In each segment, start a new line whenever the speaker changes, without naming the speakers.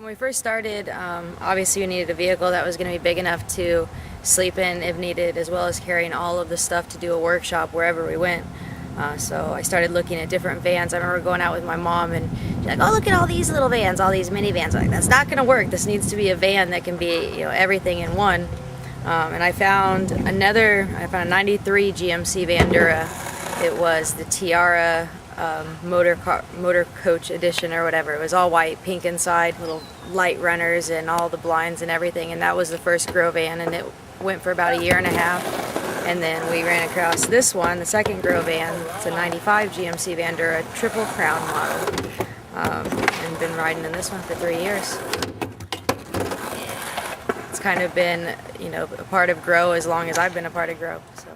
we first started, obviously we needed a vehicle that was going to be big enough to sleep in if needed, as well as carrying all of the stuff to do a workshop wherever we went. So I started looking at different vans. I remember going out with my mom and she's like, "Oh, look at all these little vans, all these minivans." I'm like, that's not going to work. This needs to be a van that can be, you know, everything in one. And I found a 93 GMC Vandura. It was the Tiara motor coach edition or whatever. It was all white, pink inside, little light runners and all the blinds and everything. And that was the first GRO van, and it went for about a year and a half. And then we ran across this one, the second GRO van. It's a 95 GMC Vandura Triple Crown model. And been riding in this one for 3 years. It's kind of been, you know, a part of GRO as long as I've been a part of GRO. So.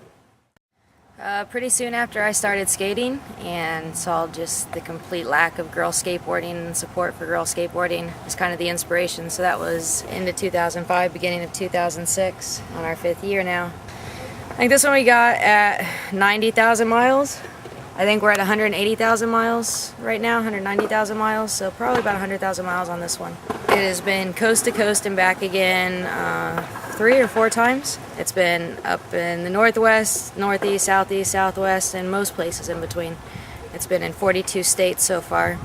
Pretty soon after I started skating and saw just the complete lack of girl skateboarding and support for girl skateboarding was kind of the inspiration. So that was into 2005, beginning of 2006, on our 5th year now. I think this one we got at 90,000 miles. I think we're at 180,000 miles right now, 190,000 miles, so probably about 100,000 miles on this one. It has been coast to coast and back again 3 or 4 times. It's been up in the northwest, northeast, southeast, southwest, and most places in between. It's been in 42 states so far.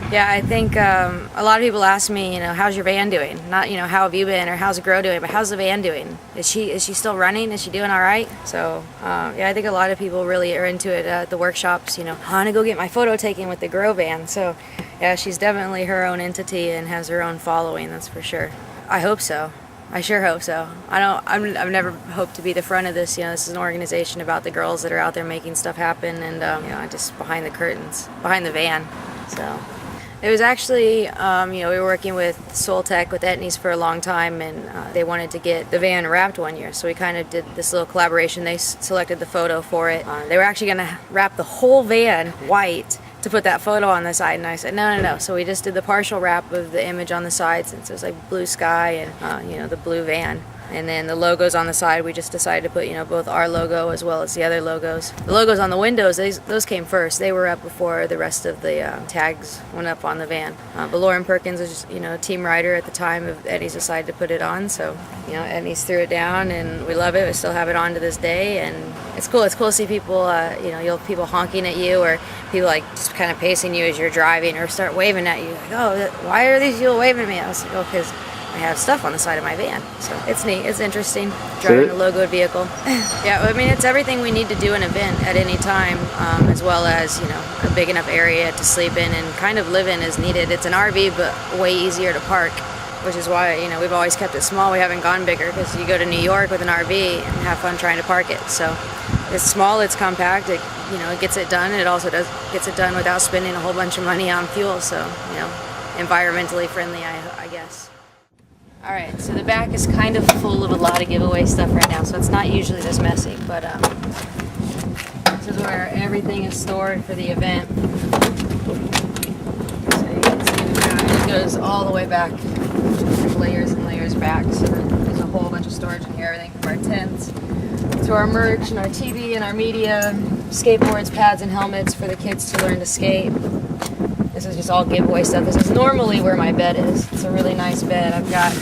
Yeah, I think a lot of people ask me, you know, how's your van doing? Not, you know, how have you been or how's GRO doing, but how's the van doing? Is she still running? Is she doing all right? So yeah, I think a lot of people really are into it at the workshops. You know, I want to go get my photo taken with the GRO van. So yeah, she's definitely her own entity and has her own following. That's for sure. I hope so. I sure hope so. I've never hoped to be the front of this. You know, this is an organization about the girls that are out there making stuff happen, and you know, just behind the curtains, behind the van. So. It was actually, you know, we were working with Soltech, with Etnies for a long time, and they wanted to get the van wrapped one year, so we kind of did this little collaboration. They selected the photo for it. They were actually going to wrap the whole van white to put that photo on the side, and I said, no. So we just did the partial wrap of the image on the side, since it was like blue sky and, you know, the blue van. And then the logos on the side, we just decided to put, you know, both our logo as well as the other logos. The logos on the windows, those came first. They were up before the rest of the tags went up on the van. But Lauren Perkins was, you know, a team rider at the time of Eddie's decided to put it on. So, you know, Eddie's threw it down, and we love it. We still have it on to this day, and it's cool. It's cool to see people, you know, you'll have people honking at you, or people like just kind of pacing you as you're driving, or start waving at you. Like, oh, why are these people waving at me? I was like, oh, because I have stuff on the side of my van. So it's neat, it's interesting, driving a logoed vehicle. Yeah, I mean, it's everything we need to do an event at any time, as well as, you know, a big enough area to sleep in and kind of live in as needed. It's an RV, but way easier to park, which is why, you know, we've always kept it small. We haven't gone bigger, because you go to New York with an RV and have fun trying to park it. So it's small, it's compact, it, you know, it gets it done, and it also gets it done without spending a whole bunch of money on fuel. So, you know, environmentally friendly, I guess. Alright, so the back is kind of full of a lot of giveaway stuff right now, so it's not usually this messy, but this is where everything is stored for the event. So you can see it goes all the way back, layers and layers back, so there's a whole bunch of storage in here, everything from our tents to our merch and our TV and our media, skateboards, pads, and helmets for the kids to learn to skate. This is just all giveaway stuff. This is normally where my bed is. It's a really nice bed. I've got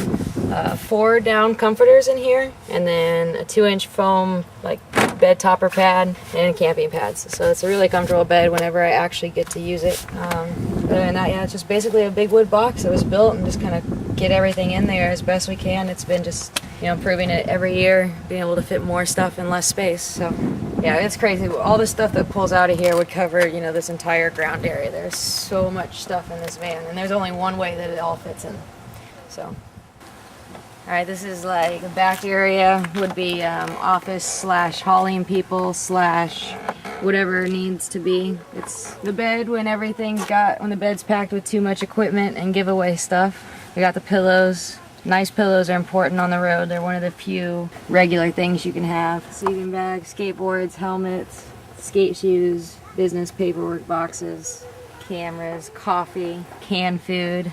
4 down comforters in here, and then a 2-inch foam like bed topper pad and camping pads. So it's a really comfortable bed whenever I actually get to use it. Other than that, yeah, it's just basically a big wood box that was built, and just kind of get everything in there as best we can. It's been just, you know, improving it every year, being able to fit more stuff in less space. So yeah, it's crazy. All the stuff that pulls out of here would cover, you know, this entire ground area. There's so much stuff in this van, and there's only one way that it all fits in. So, alright, this is like the back area would be office slash hauling people slash whatever needs to be. It's the bed when when the bed's packed with too much equipment and giveaway stuff. We got the pillows. Nice pillows are important on the road. They're one of the few regular things you can have. Sleeping bags, skateboards, helmets, skate shoes, business paperwork boxes, cameras, coffee, canned food.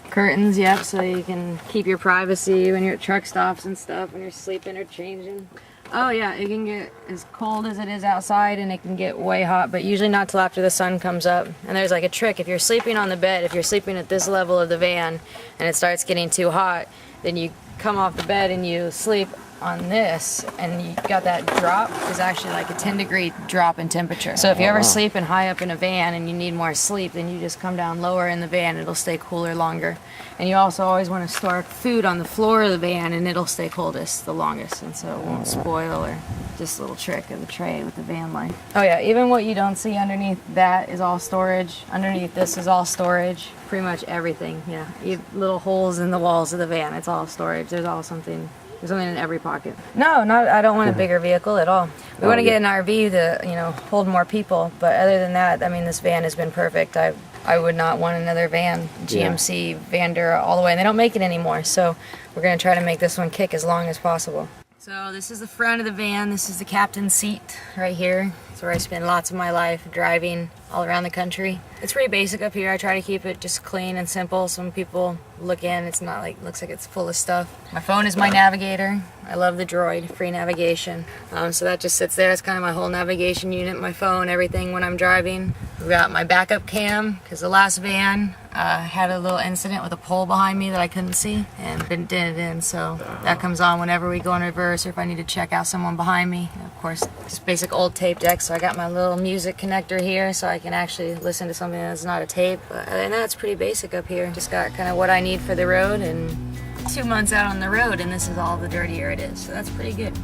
Curtains, yep, so you can keep your privacy when you're at truck stops and stuff, when you're sleeping or changing. Oh yeah, it can get as cold as it is outside, and it can get way hot, but usually not till after the sun comes up. And there's like a trick: if you're sleeping on the bed, if you're sleeping at this level of the van and it starts getting too hot, then you come off the bed and you sleep on this, and you got that drop is actually like a 10-degree drop in temperature. So if you're ever sleeping high up in a van and you need more sleep, then you just come down lower in the van, it'll stay cooler longer. And you also always want to store food on the floor of the van, and it'll stay coldest the longest, and so it won't spoil. Or just a little trick of the tray with the van light. Oh yeah, even what you don't see underneath that is all storage. Underneath this is all storage. Pretty much everything, yeah. Little holes in the walls of the van, it's all storage. There's something in every pocket. No, I don't want a bigger vehicle at all. We want to get an RV to, hold more people, but other than that, I mean, this van has been perfect. I would not want another van, GMC, Vandura, all the way, and they don't make it anymore, so we're going to try to make this one kick as long as possible. So this is the front of the van. This is the captain's seat right here. It's where I spend lots of my life driving all around the country. It's pretty basic up here. I try to keep it just clean and simple. Some people look in, it's not like, looks like it's full of stuff. My phone is my navigator. I love the Droid, free navigation. So that just sits there. It's kind of my whole navigation unit, my phone, everything when I'm driving. We've got my backup cam, because the last van had a little incident with a pole behind me that I couldn't see and didn't it in, so that comes on whenever we go in reverse or if I need to check out someone behind me. And of course, just basic old tape deck, so I got my little music connector here so I can actually listen to something that's not a tape. But other than that, it's pretty basic up here. Just got kind of what I need for the road, and 2 months out on the road and this is all the dirtier it is, so that's pretty good.